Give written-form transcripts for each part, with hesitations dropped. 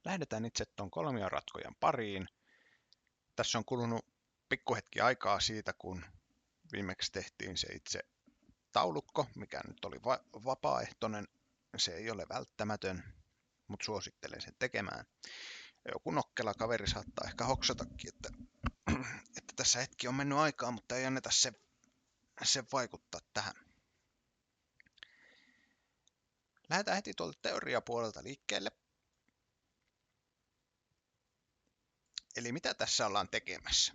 lähdetään itse tuon kolmioratkojan pariin. Tässä on kulunut pikkuhetki aikaa siitä, kun viimeksi tehtiin se itse taulukko, mikä nyt oli vapaaehtoinen. Se ei ole välttämätön, mutta suosittelen sen tekemään. Joku nokkela kaveri saattaa ehkä hoksatakin, että tässä hetki on mennyt aikaa, mutta ei anneta se vaikuttaa tähän. Lähdetään heti tuolta teoriapuolelta liikkeelle. Eli mitä tässä ollaan tekemässä?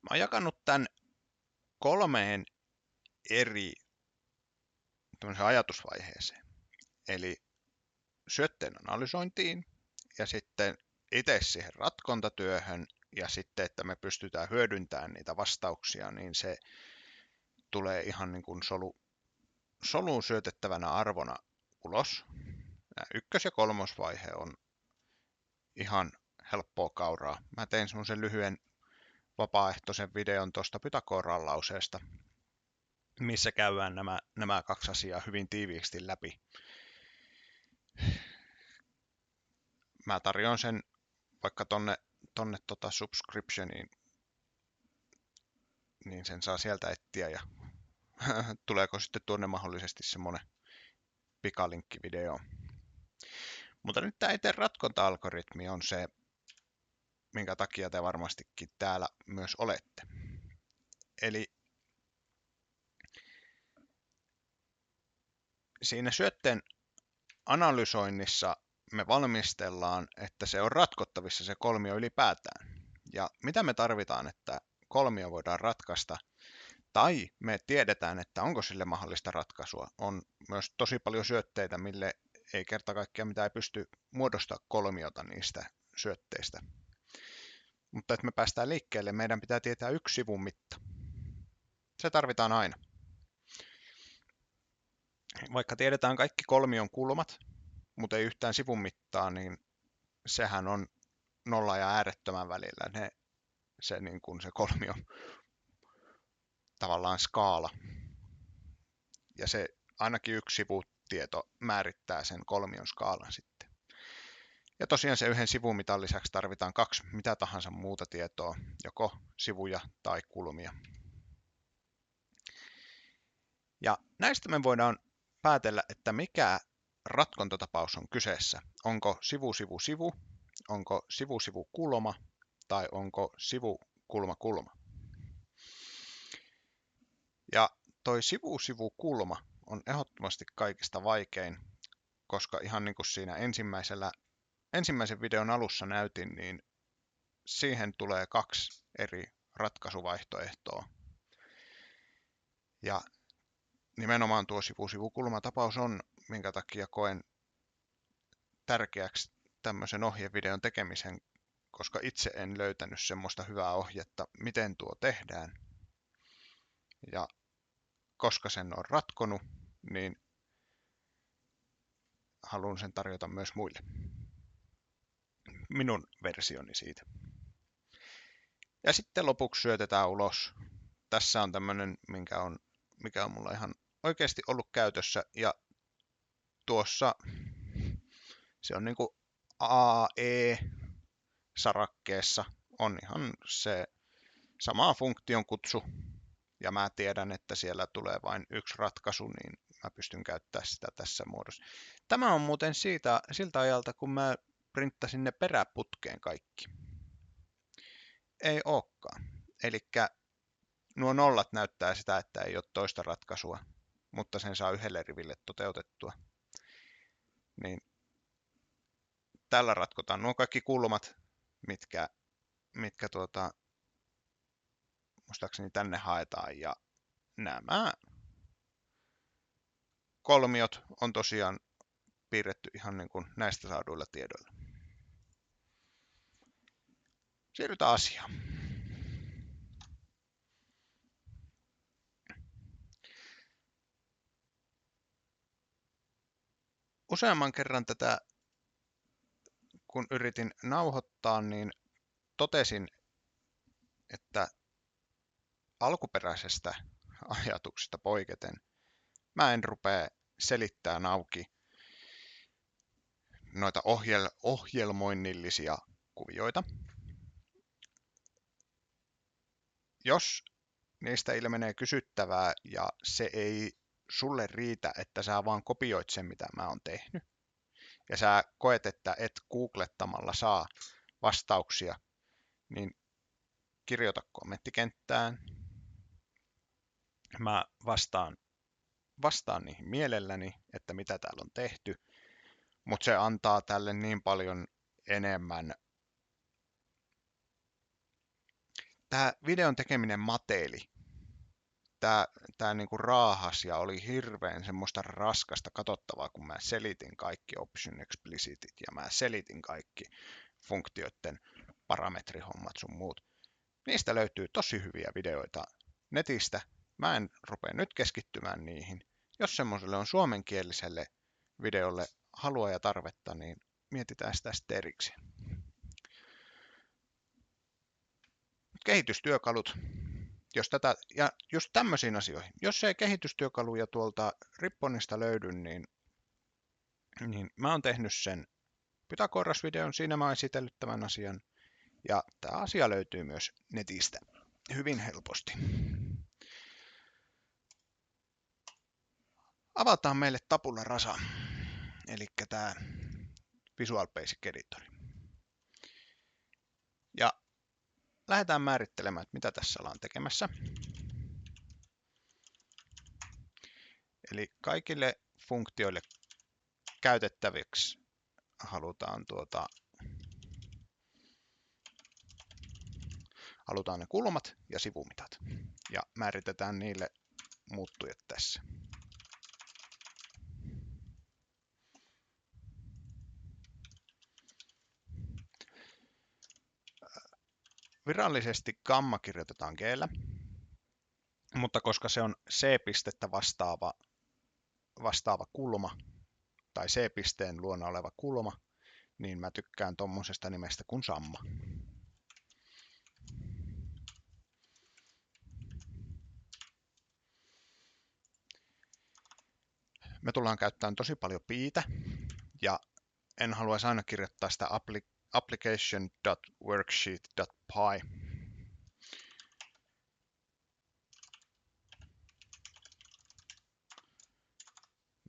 Mä oon jakanut tämän 3 eri ajatusvaiheeseen. Eli syötteen analysointiin ja sitten itse siihen ratkontatyöhön ja sitten, että me pystytään hyödyntämään niitä vastauksia, niin se tulee ihan niin kuin soluun syötettävänä arvona ulos. Nämä 1. ja 3. vaihe on ihan helppoa kauraa. Mä tein semmoisen lyhyen vapaaehtoisen videon tuosta Pythagoran lauseesta, missä käydään nämä 2 asiaa hyvin tiiviisti läpi. Mä tarjoan sen vaikka tonne subscriptioniin, niin sen saa sieltä etsiä ja tuleeko sitten tuonne mahdollisesti semmonen pikalinkkivideo. Mutta nyt tämä itse ratkonta-algoritmi on se, minkä takia te varmastikin täällä myös olette. Eli siinä syötteen analysoinnissa me valmistellaan, että se on ratkottavissa se kolmio ylipäätään. Ja mitä me tarvitaan, että kolmio voidaan ratkaista, tai me tiedetään, että onko sille mahdollista ratkaisua. On myös tosi paljon syötteitä, mille ei kerta kaikkiaan mitään pysty muodostaa kolmiota niistä syötteistä. Mutta että me päästään liikkeelle, meidän pitää tietää 1 sivun mitta. Se tarvitaan aina. Vaikka tiedetään kaikki kolmion kulmat, mutta ei yhtään sivun mittaa, niin sehän on 0 ja äärettömän välillä se kolmio tavallaan skaala. Ja se ainakin 1 sivutieto määrittää sen kolmion skaalan sitten. Ja tosiaan se 1 sivumitan lisäksi tarvitaan 2 mitä tahansa muuta tietoa, joko sivuja tai kulmia. Ja näistä me voidaan päätellä, että mikä ratkontatapaus on kyseessä. Onko sivu, onko sivu kulma tai onko sivu kulma. Ja toi sivu kulma on ehdottomasti kaikista vaikein, koska ihan niin kuin siinä ensimmäisen videon alussa näytin, niin siihen tulee 2 eri ratkaisuvaihtoehtoa. Ja nimenomaan tuo sivu-kulmatapaus on, minkä takia koen tärkeäksi tämmöisen ohjevideon tekemisen, koska itse en löytänyt semmoista hyvää ohjetta, miten tuo tehdään. Ja koska sen on ratkonut, niin haluan sen tarjota myös muille. Minun versioni siitä. Ja sitten lopuksi syötetään ulos. Tässä on tämmöinen, mikä on mulla ihan oikeasti ollut käytössä. Ja tuossa se on niinku AE-sarakkeessa on ihan se sama funktion kutsu. Ja mä tiedän, että siellä tulee vain 1 ratkaisu, niin mä pystyn käyttämään sitä tässä muodossa. Tämä on muuten siltä ajalta, kun mä printtasin ne peräputkeen kaikki. Ei olekaan. Elikkä nuo nollat näyttää sitä, että ei ole toista ratkaisua, mutta sen saa 1 riville toteutettua. Niin tällä ratkotaan nuo kaikki kulmat, mitkä muistaakseni tänne haetaan, ja nämä kolmiot on tosiaan piirretty ihan niin kuin näistä saaduilla tiedoilla. Siirrytään asiaan. Useamman kerran tätä, kun yritin nauhoittaa, niin totesin, että alkuperäisestä ajatuksesta poiketen mä en rupea selittämään auki noita ohjelmoinnillisia kuvioita. Jos niistä ilmenee kysyttävää ja se ei sulle riitä, että sä vaan kopioit sen, mitä mä oon tehnyt, ja sä koet, että et googlettamalla saa vastauksia, niin kirjoita kommenttikenttään. Mä vastaan niihin mielelläni, että mitä täällä on tehty, mutta se antaa tälle niin paljon enemmän. Tämä videon tekeminen mateeli. Tämä niinku raahas ja oli hirveän semmoista raskasta katsottavaa, kun mä selitin kaikki option explicitit ja mä selitin kaikki funktioiden parametrihommat sun muut. Niistä löytyy tosi hyviä videoita netistä. Mä en rupea nyt keskittymään niihin. Jos semmoiselle on suomenkieliselle videolle halua ja tarvetta, niin mietitään sitä sitten erikseen. Kehitystyökalut. Ja just tämmöisiin asioihin. Jos ei kehitystyökaluja tuolta Ripponista löydy, niin mä oon tehnyt sen Pythagoras-videon. Siinä mä oon esitellyt tämän asian. Ja tämä asia löytyy myös netistä hyvin helposti. Avataan meille Tabula Rasa, eli tämä Visual Basic Editor. Ja lähdetään määrittelemään, että mitä tässä ollaan tekemässä. Eli kaikille funktioille käytettäviksi halutaan ne kulmat ja sivumitat. Ja määritetään niille muuttujat tässä. Virallisesti gamma kirjoitetaan G:llä, mutta koska se on C-pistettä vastaava kulma, tai C-pisteen luona oleva kulma, niin mä tykkään tommosesta nimestä kuin samma. Me tullaan käyttämään tosi paljon piitä, ja en haluaisi aina kirjoittaa sitä application.worksheet.py.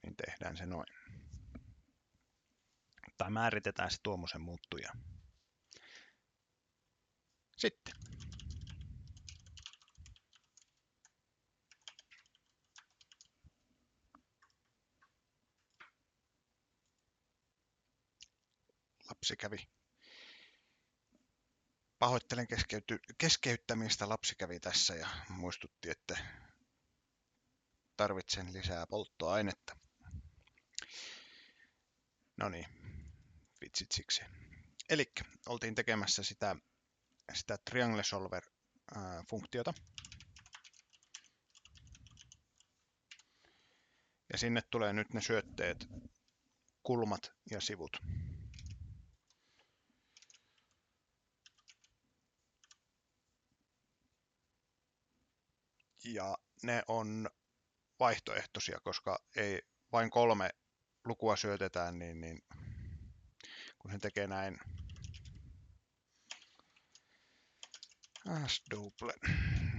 Niin tehdään se noin. Tai määritetään se tuommoisen muuttuja. Sitten. Lapsi kävi. Pahoittelen keskeyttämistä. Lapsi kävi tässä ja muistutti, että tarvitsen lisää polttoainetta. No niin, vitsit siksi. Eli oltiin tekemässä sitä Triangle Solver-funktiota. Ja sinne tulee nyt ne syötteet, kulmat ja sivut. Ja ne on vaihtoehtoisia, koska ei vain 3 lukua syötetään, niin kun se tekee näin double,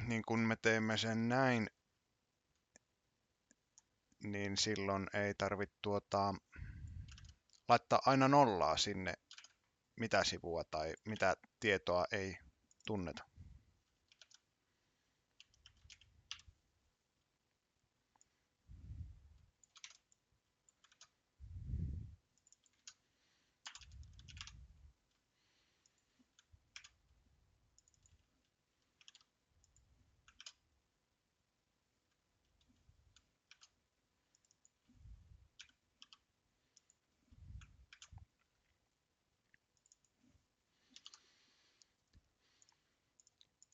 niin kun me teemme sen näin, niin silloin ei tarvitse laittaa aina nollaa sinne, mitä sivua tai mitä tietoa ei tunneta.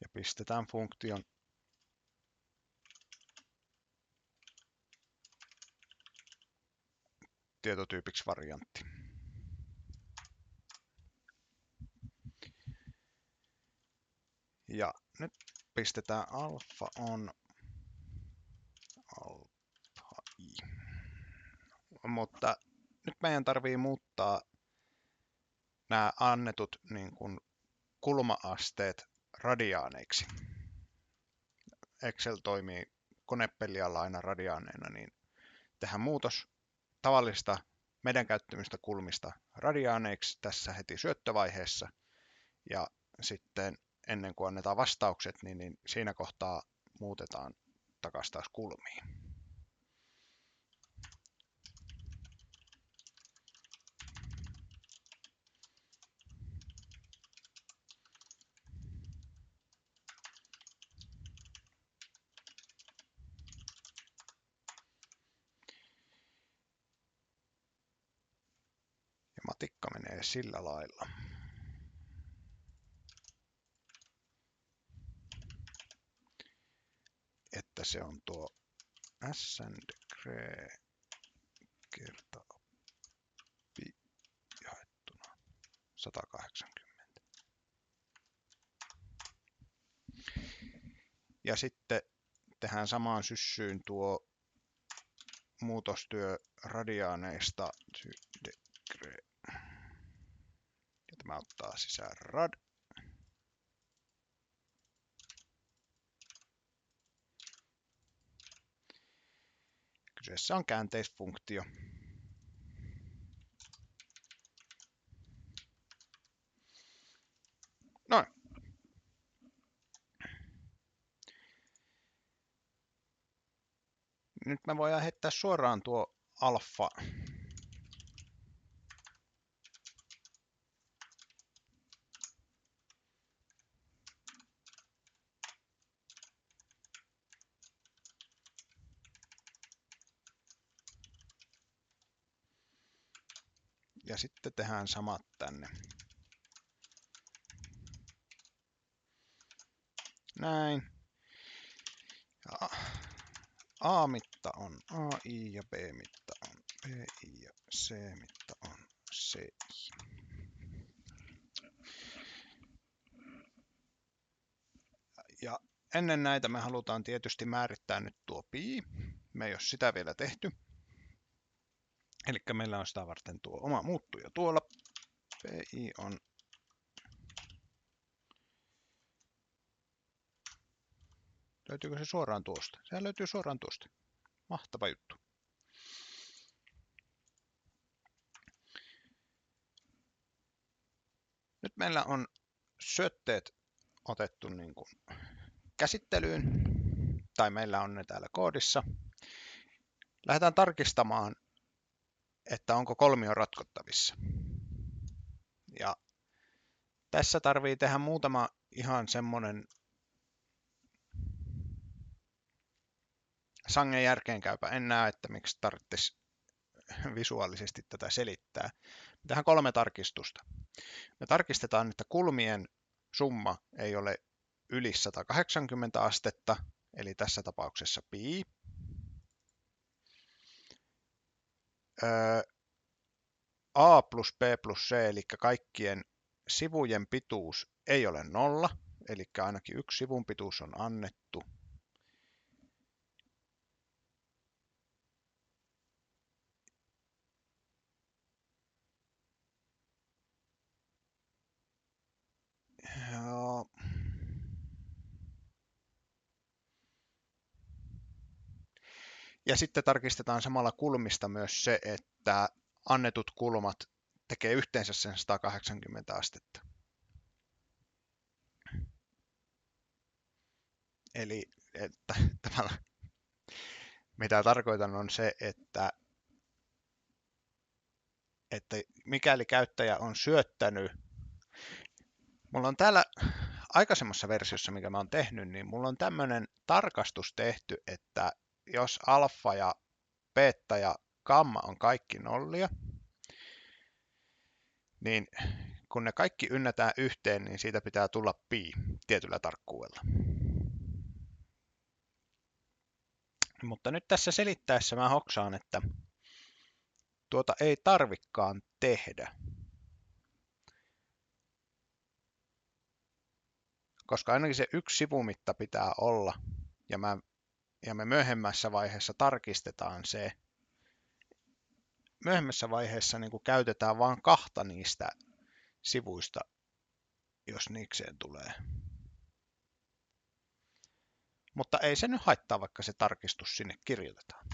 Ja pistetään funktion tietotyypiksi variantti. Ja nyt pistetään alfa on alfa i. Mutta nyt meidän tarvii muuttaa nämä annetut niin kuin kulma-asteet radiaaneiksi. Excel toimii konepelialla aina radiaaneina, niin tehdään muutos tavallista meidän käyttämistä kulmista radiaaneiksi tässä heti syöttövaiheessa. Ja sitten ennen kuin annetaan vastaukset, niin siinä kohtaa muutetaan takaisin taas kulmiin. Ja matikka menee sillä lailla. Että se on tuo SN degree kertaa pi jaettuna 180. Ja sitten tehdään samaan syssyyn tuo muutostyö radiaaneista degree. Ja tämä ottaa sisään rad. Kyseessä on käänteisfunktio. Noin. Nyt me voidaan heittää suoraan tuo alfa ja sitten tehdään samat tänne. Näin. Ja A-mitta on AI ja B-mitta on BI ja C-mitta on CI. Ja ennen näitä me halutaan tietysti määrittää nyt tuo pi. Me ei ole sitä vielä tehty. Eli meillä on sitä varten tuo oma muuttuja tuolla. PI on löytyykö se suoraan tuosta? Sehän löytyy suoraan tuosta. Mahtava juttu. Nyt meillä on syötteet otettu niin kuin käsittelyyn, tai meillä on ne täällä koodissa. Lähdetään tarkistamaan, että onko kolmio ratkottavissa. Ja tässä tarvii tehdä muutama ihan semmonen sangen järkeenkäypä. En näe, että miksi tarvitsisi visuaalisesti tätä selittää. Me tehdään 3 tarkistusta. Me tarkistetaan, että kulmien summa ei ole yli 180 astetta, eli tässä tapauksessa pi. A plus B plus C, eli kaikkien sivujen pituus ei ole 0, eli ainakin yksi sivun pituus on annettu. Ja sitten tarkistetaan samalla kulmista myös se, että annetut kulmat tekee yhteensä sen 180 astetta. Eli että mitä tarkoitan on se, että mikäli käyttäjä on syöttänyt, mulla on täällä aikaisemmassa versiossa, mikä mä oon tehnyt, niin mulla on tämmöinen tarkastus tehty, että jos alfa ja beta ja gamma on kaikki nollia, niin kun ne kaikki ynnätään yhteen, niin siitä pitää tulla pi tietyllä tarkkuudella. Mutta nyt tässä selittäessä mä hoksaan, että tuota ei tarvikaan tehdä. Koska ainakin se yksi sivumitta pitää olla, ja me myöhemmässä vaiheessa tarkistetaan se. Myöhemmässä vaiheessa niin kuin käytetään vain 2 niistä sivuista, jos niikseen tulee. Mutta ei se nyt haittaa, vaikka se tarkistus sinne kirjoitetaan.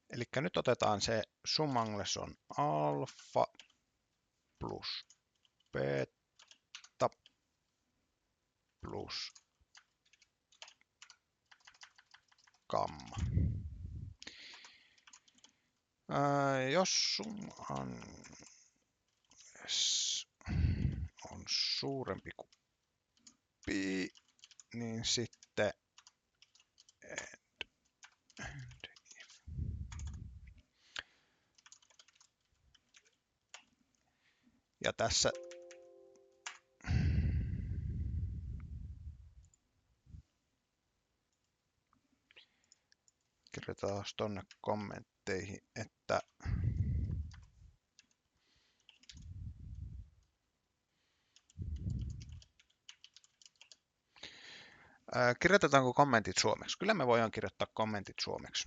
Eli nyt otetaan se sumangles on alfa plus beta plus gamma. Jos sumangles on suurempi kuin pi, niin sitten ja tässä kirjoitetaan tuonne kommentteihin, että kirjoitetaanko kommentit suomeksi? Kyllä me voidaan kirjoittaa kommentit suomeksi.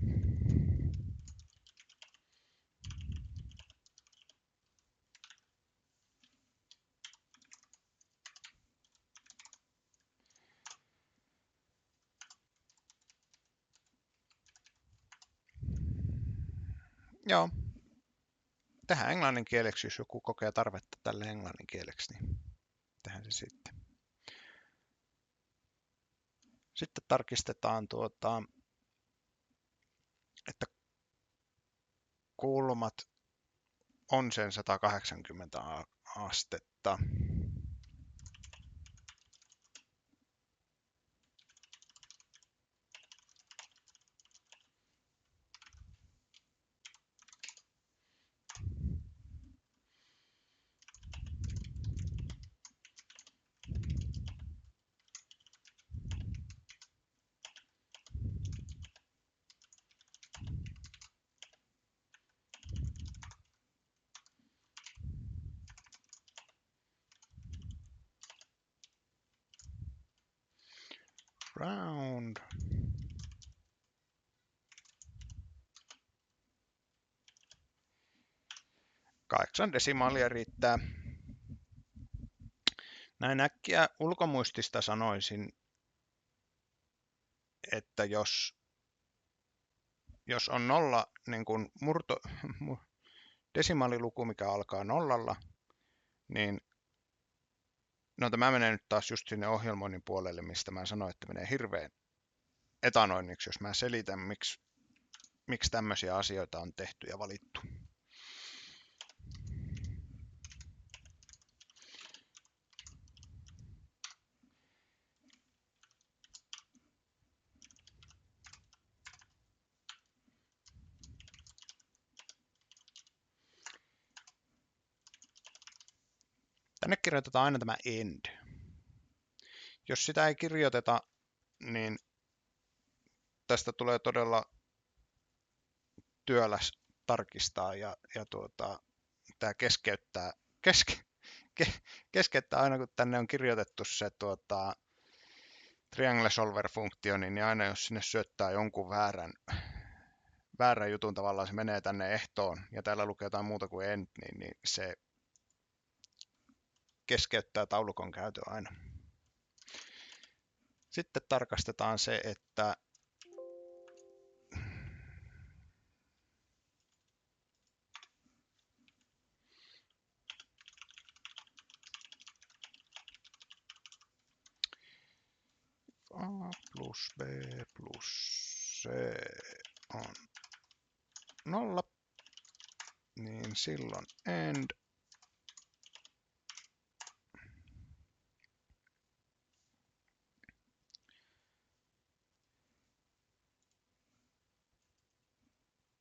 Joo. Tehdään englanninkieleksi, jos joku kokee tarvetta tälle englanninkieleksi, niin tehdään se sitten. Sitten tarkistetaan, että kulmat on sen 180 astetta. Round. Kahdeksan desimaalia riittää. Näin äkkiä ulkomuistista sanoisin, että jos on nolla niin kuin desimaaliluku, mikä alkaa nollalla, niin no tämä menee nyt taas just sinne ohjelmoinnin puolelle, mistä mä sanoin, että menee hirveän etanoinniksi, jos mä selitän, miksi tämmöisiä asioita on tehty ja valittu. Tänne kirjoitetaan aina tämä end. Jos sitä ei kirjoiteta, niin tästä tulee todella työläs tarkistaa ja tämä keskeyttää aina, kun tänne on kirjoitettu se triangle solver-funktio, niin aina jos sinne syöttää jonkun väärän jutun tavallaan, se menee tänne ehtoon ja täällä lukee jotain muuta kuin end, niin se keskeyttää taulukon käytön aina. Sitten tarkastetaan se, että A plus B plus C on 0, niin silloin end.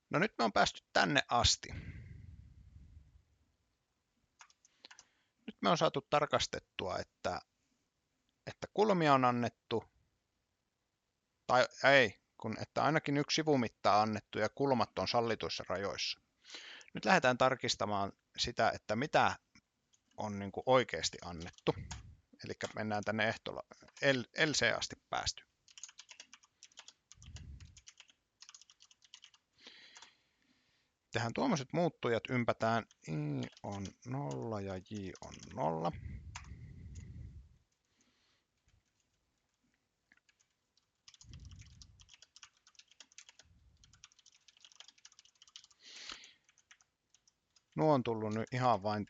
No nyt me on päästy tänne asti. Nyt me on saatu tarkastettua, että kulmia on annettu, tai ei, kun että ainakin yksi sivumitta on annettu ja kulmat on sallituissa rajoissa. Nyt lähdetään tarkistamaan sitä, että mitä on niin kuin oikeasti annettu. Eli mennään tänne ehtola LC asti päästy. Tehdään tuommoiset muuttujat, ympätään I on 0 ja J on 0. Nuo on tullut nyt ihan vain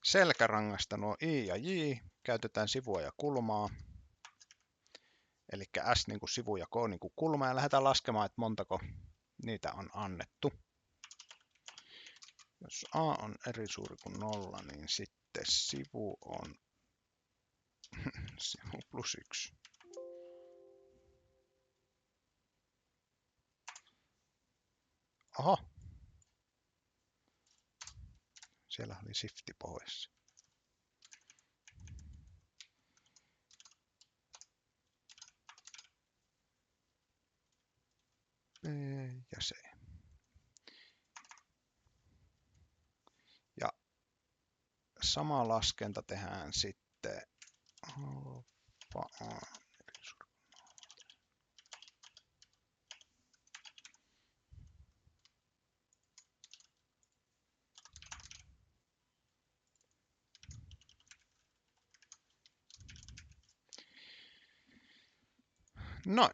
selkärangasta nuo I ja J. Käytetään sivua ja kulmaa. Eli S niin kuin sivu ja K niin kuin kulma. Ja lähdetään laskemaan, että montako niitä on annettu. Jos A on eri suuri kuin 0, niin sitten sivu on sivu plus 1. Oho. Siellä oli shifti pois. B ja C. Ja sama laskenta tehdään sitten alfa A. Noin.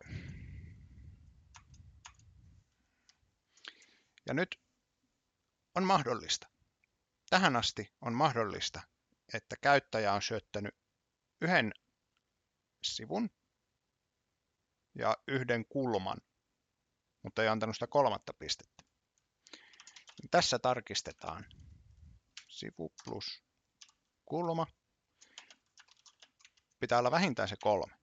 Ja nyt on mahdollista. Tähän asti on mahdollista, että käyttäjä on syöttänyt yhden sivun ja yhden kulman, mutta ei antanut sitä kolmatta pistettä. Tässä tarkistetaan sivu plus kulma. Pitää olla vähintään se 3.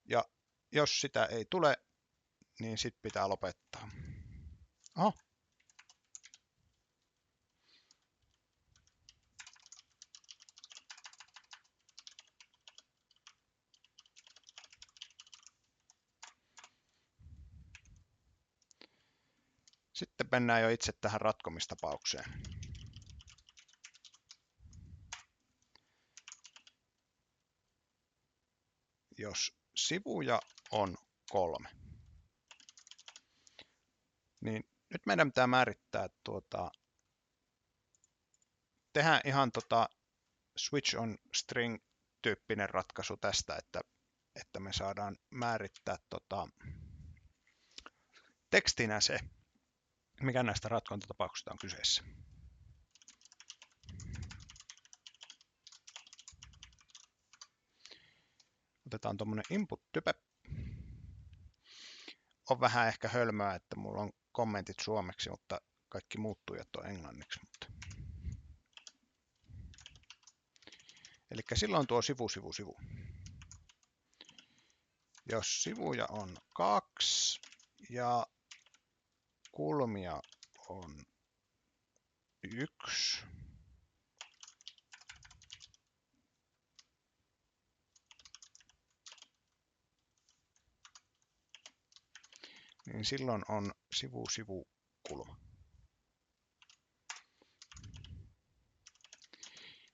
Ja jos sitä ei tule, niin sitten pitää lopettaa. Oho. Sitten mennään jo itse tähän ratkomistapaukseen. Jos sivuja on 3, niin nyt meidän pitää määrittää tehdään ihan switch on string tyyppinen ratkaisu tästä, että me saadaan määrittää tekstinä se, mikä näistä ratkontatapauksista on kyseessä. Otetaan tuommoinen input-type. On vähän ehkä hölmöä, että mulla on kommentit suomeksi, mutta kaikki muuttujat on englanniksi. Eli silloin tuo sivu. Jos sivuja on 2 ja kulmia on 1, niin silloin on sivu kulma.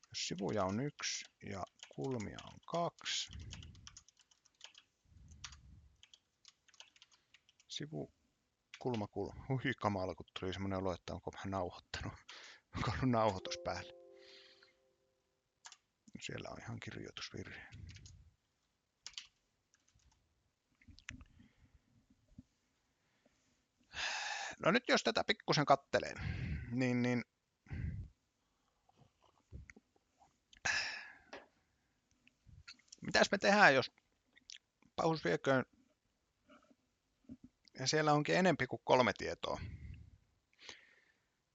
Jos sivuja on 1 ja kulmia on 2, sivu kulma. Hui kamala, kun tuli semmoinen olo, että onko vähän nauhoittanut. Onko ollut nauhoitus päällä. Siellä on ihan kirjoitusvirhe. No nyt jos tätä pikkusen kattelee, niin mitäs me tehdään, jos paus vieköön ja siellä onkin enempi kuin 3 tietoa.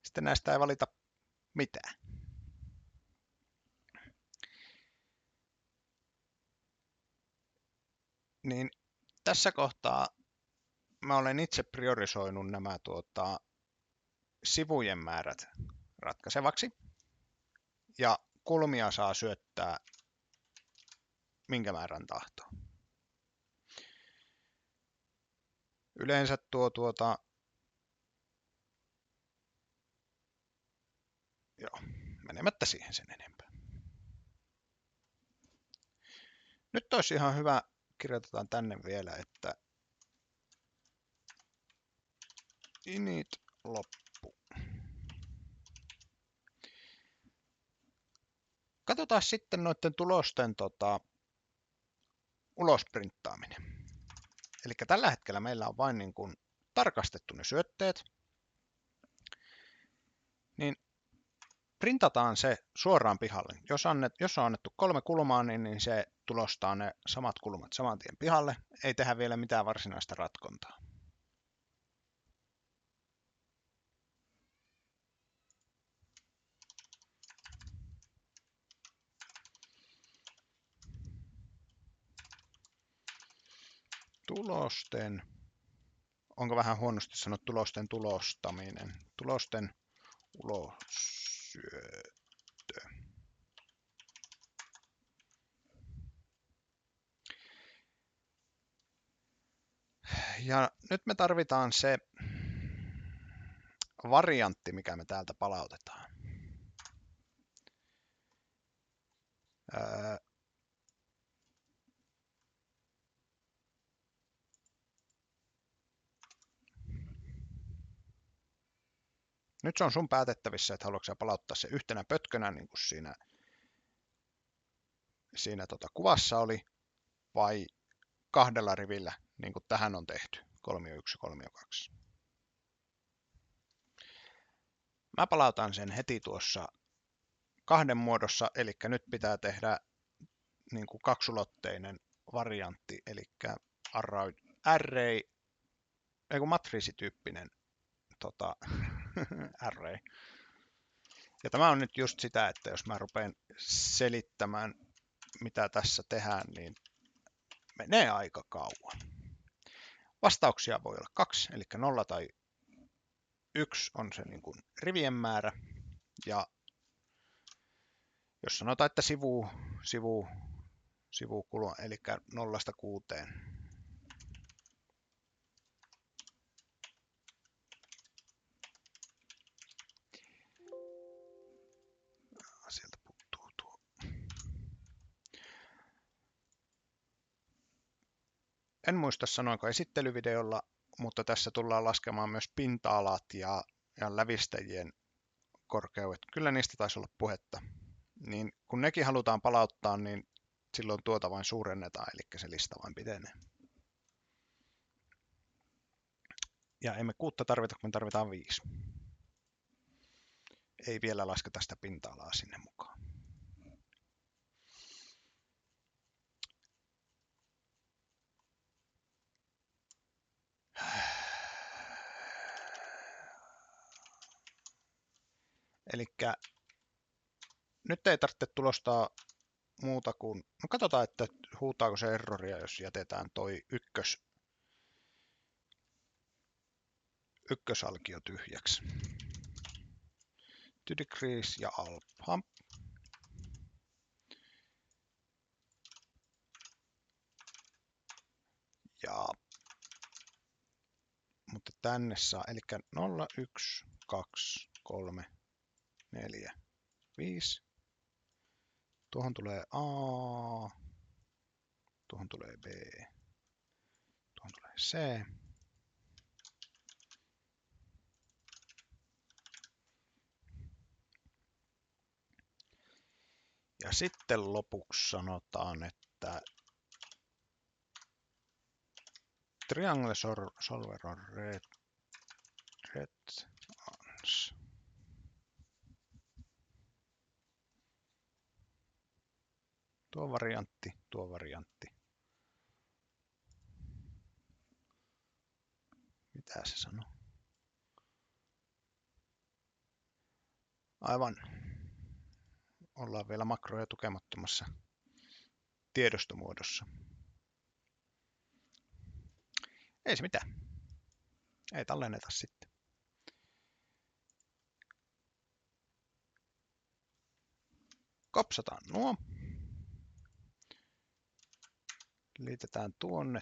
Sitten näistä ei valita mitään. Niin tässä kohtaa mä olen itse priorisoinut nämä sivujen määrät ratkaisevaksi. Ja kulmia saa syöttää minkä määrän tahtoo. Yleensä joo, menemättä siihen sen enempää. Nyt olisi ihan hyvä, kirjoitetaan tänne vielä, että init loppu. Katsotaan sitten noiden tulosten ulosprinttaaminen. Eli tällä hetkellä meillä on vain niin kuin tarkastettu ne syötteet. Niin printataan se suoraan pihalle. Jos on annettu 3 kulmaa, niin se tulostaa ne samat kulmat saman tien pihalle. Ei tehdä vielä mitään varsinaista ratkontaa. Tulosten, onko vähän huonosti sanottu tulosten tulostaminen? Tulosten ulossyöttö. Ja nyt me tarvitaan se variantti, mikä me täältä palautetaan. Nyt se on sun päätettävissä, että haluatko sä palauttaa se yhtenä pötkönä, niin kuin siinä kuvassa oli, vai 2 rivillä, niin kuin tähän on tehty, 3.1, 3.2. Mä palautan sen heti tuossa 2 muodossa, eli nyt pitää tehdä niin kuin 2-ulotteinen variantti, eli array, matriisityyppinen array. Ja tämä on nyt just sitä, että jos mä rupean selittämään, mitä tässä tehdään, niin menee aika kauan. Vastauksia voi olla 2, eli 0 tai 1 on se niin kuin rivien määrä. Ja jos sanotaan, että sivukulma, eli 0–6. Sieltä puuttuu tuo. En muista sanoinko esittelyvideolla, mutta tässä tullaan laskemaan myös pinta-alat ja lävistäjien korkeudet. Kyllä niistä taisi olla puhetta. Niin kun nekin halutaan palauttaa, niin silloin tuota vain suurennetaan, eli se lista vain pitenee. Ja emme 6 tarvita, kun me tarvitaan 5. Ei vielä lasketa sitä pinta-alaa sinne mukaan. Eli nyt ei tarvitse tulostaa muuta kuin, no katsotaan, että huutaako se erroria, jos jätetään toi ykkösalkio tyhjäksi. To decrease ja alpha. Mutta tänne saa, eli 0, 1, 2, 3, 4, 5. Tuohon tulee A, tuohon tulee B, tuohon tulee C. Ja sitten lopuksi sanotaan, että Triangle Solver on red ans. Tuo variantti. Mitä se sanoo? Aivan. Ollaan vielä makroja tukemattomassa tiedostomuodossa. Ei se mitään. Ei tallenneta sitten. Kopsataan nuo. Liitetään tuonne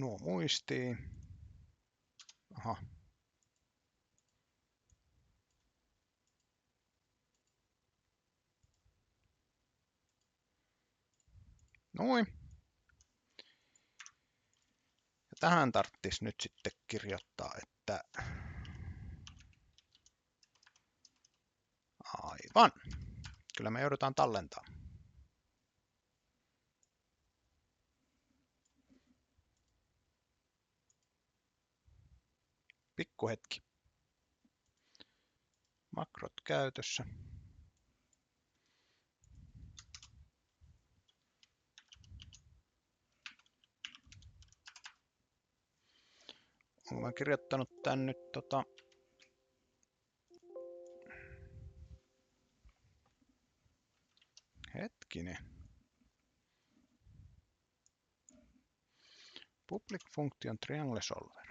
nuo muistiin. Aha. Noin. Ja tähän tarvitsisi nyt sitten kirjoittaa, että aivan. Kyllä me joudutaan tallentamaan. Pikku hetki. Makrot käytössä. Olen kirjoittanut tän nyt hetkinen. Public function triangle solver.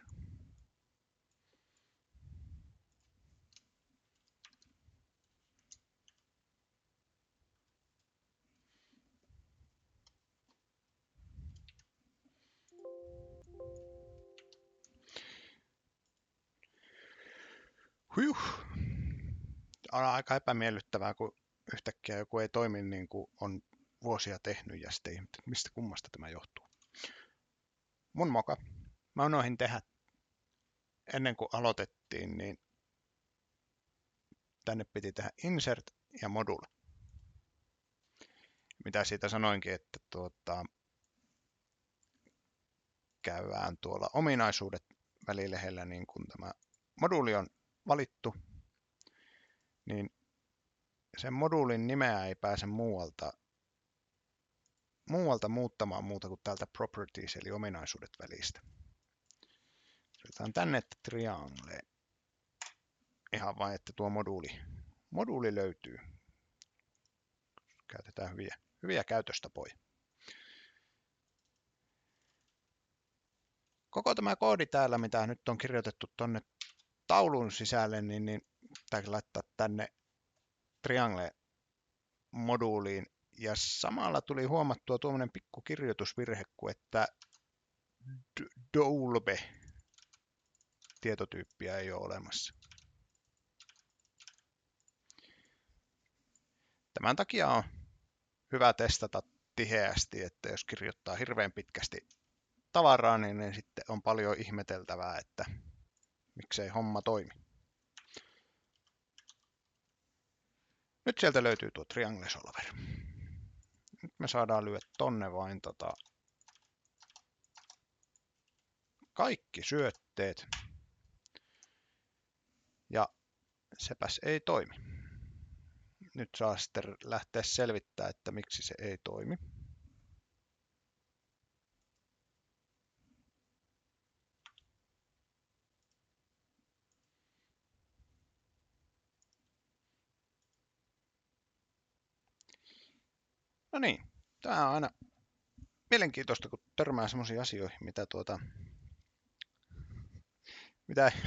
Huh. On aika epämiellyttävää, kun yhtäkkiä joku ei toimi niin kuin on vuosia tehnyt ja sitten mistä kummasta tämä johtuu. Mun moka. Mä unohdin tehdä ennen kuin aloitettiin, niin tänne piti tehdä insert ja module. Mitä siitä sanoinkin, että käydään tuolla ominaisuudet välilehdellä, niin kun tämä moduuli on valittu, niin sen moduulin nimeä ei pääse muualta muuttamaan muuta kuin täältä properties eli ominaisuudet välistä. Otetaan tänne, että triangle. Ihan vain, että tuo moduuli löytyy. Käytetään hyviä käytöstapoja. Koko tämä koodi täällä, mitä nyt on kirjoitettu tuonne taulun sisälle, niin pitääkin laittaa tänne Triangle-moduuliin. Ja samalla tuli huomattua tuommoinen pikku kirjoitusvirhe, kuin että Dolbe-tietotyyppiä ei ole olemassa. Tämän takia on hyvä testata tiheästi, että jos kirjoittaa hirveän pitkästi tavaraa, niin sitten on paljon ihmeteltävää, että miksei homma toimi. Nyt sieltä löytyy tuo Triangle Solver. Nyt me saadaan lyödä tonne vain kaikki syötteet. Ja sepäs ei toimi. Nyt saa sitten lähteä selvittämään, että miksi se ei toimi. No niin, tämä on aina mielenkiintoista, kun törmää sellaisiin asioihin, mitä ei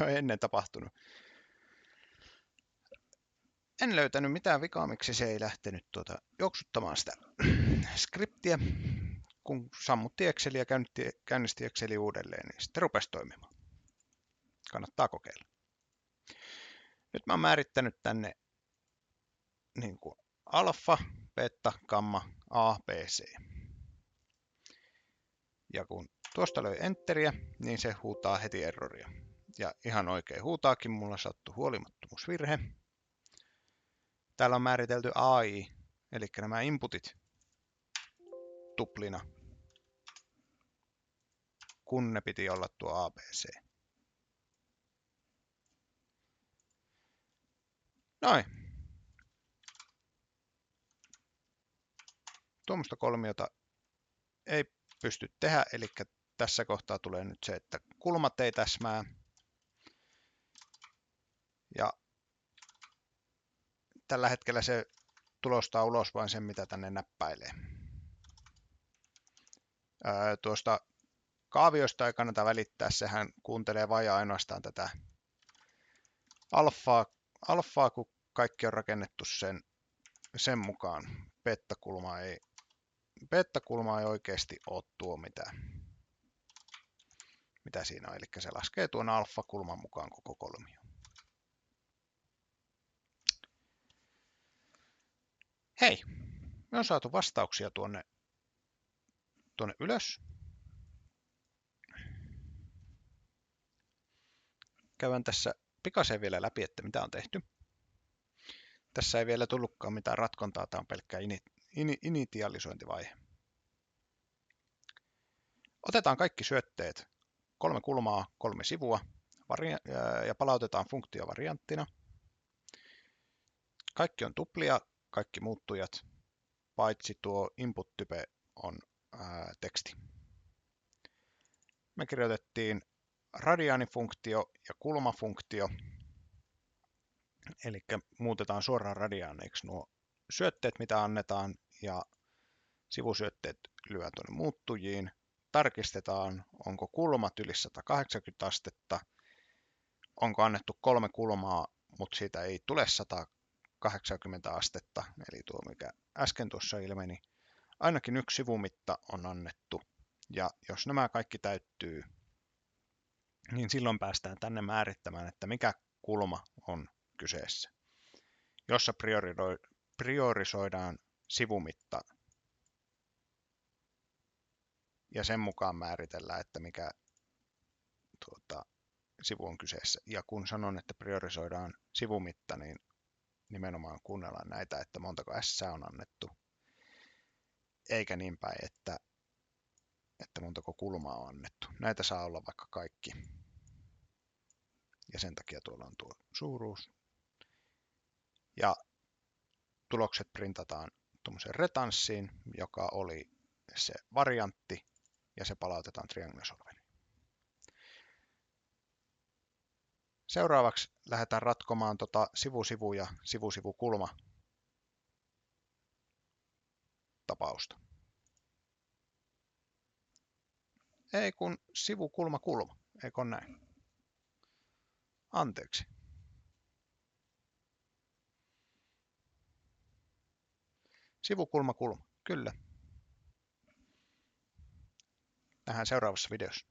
ole ennen tapahtunut. En löytänyt mitään vikaa, miksi se ei lähtenyt juoksuttamaan sitä skriptiä. Kun sammutti Excel ja käynnisti Exceli uudelleen, niin sitten rupesi toimimaan. Kannattaa kokeilla. Nyt mä oon määrittänyt tänne niin kuin alfa, beta, gamma, A, B, C. Ja kun tuosta löi enteriä, niin se huutaa heti erroria. Ja ihan oikein huutaakin, mulla sattui huolimattomuusvirhe. Täällä on määritelty AI, eli nämä inputit tuplina, kun ne piti olla tuo ABC. Noin. Tuommoista kolmiota ei pysty tehdä, eli tässä kohtaa tulee nyt se, että kulmat ei täsmää. Ja tällä hetkellä se tulostaa ulos vain sen, mitä tänne näppäilee. Tuosta kaaviosta ei kannata välittää, sehän kuuntelee vain ja ainoastaan tätä alfaa, kun kaikki on rakennettu sen sen mukaan beta-kulma ei oikeasti ole tuo mitä siinä on. Eli se laskee tuon alfa-kulman mukaan koko kolmio. Hei, me on saatu vastauksia tuonne ylös. Käydään tässä pikaisen vielä läpi, että mitä on tehty. Tässä ei vielä tullutkaan mitään ratkontaa, tämä on pelkkä initialisointivaihe. Otetaan kaikki syötteet, 3 kulmaa, 3 sivua ja palautetaan funktio varianttina. Kaikki on tuplia, kaikki muuttujat, paitsi tuo input-type on teksti. Me kirjoitettiin radiaanifunktio ja kulmafunktio, eli muutetaan suoraan radiaaneiksi nuo syötteet, mitä annetaan, ja sivusyötteet lyö tuonne muuttujiin. Tarkistetaan, onko kulmat yli 180 astetta, onko annettu 3 kulmaa, mutta siitä ei tule 180 astetta, eli tuo mikä äsken tuossa ilmeni. Ainakin yksi sivumitta on annettu, ja jos nämä kaikki täyttyy, niin silloin päästään tänne määrittämään, että mikä kulma on kyseessä, jossa priorisoidaan sivumitta ja sen mukaan määritellään, että mikä sivu on kyseessä. Ja kun sanon, että priorisoidaan sivumitta, niin nimenomaan kuunnellaan näitä, että montako S on annettu, eikä niin päin, että montako kulmaa on annettu. Näitä saa olla vaikka kaikki. Ja sen takia tuolla on tuo suuruus. Ja tulokset printataan tuommoiseen retanssiin, joka oli se variantti, ja se palautetaan Triangle Solveriin. Seuraavaksi lähdetään ratkomaan sivu-sivu ja sivu-sivu-kulma tapausta. Ei kun sivu-kulma-kulma, eikö ole näin? Anteeksi. Sivu-kulma-kulma, kyllä. Nähdään seuraavassa videossa.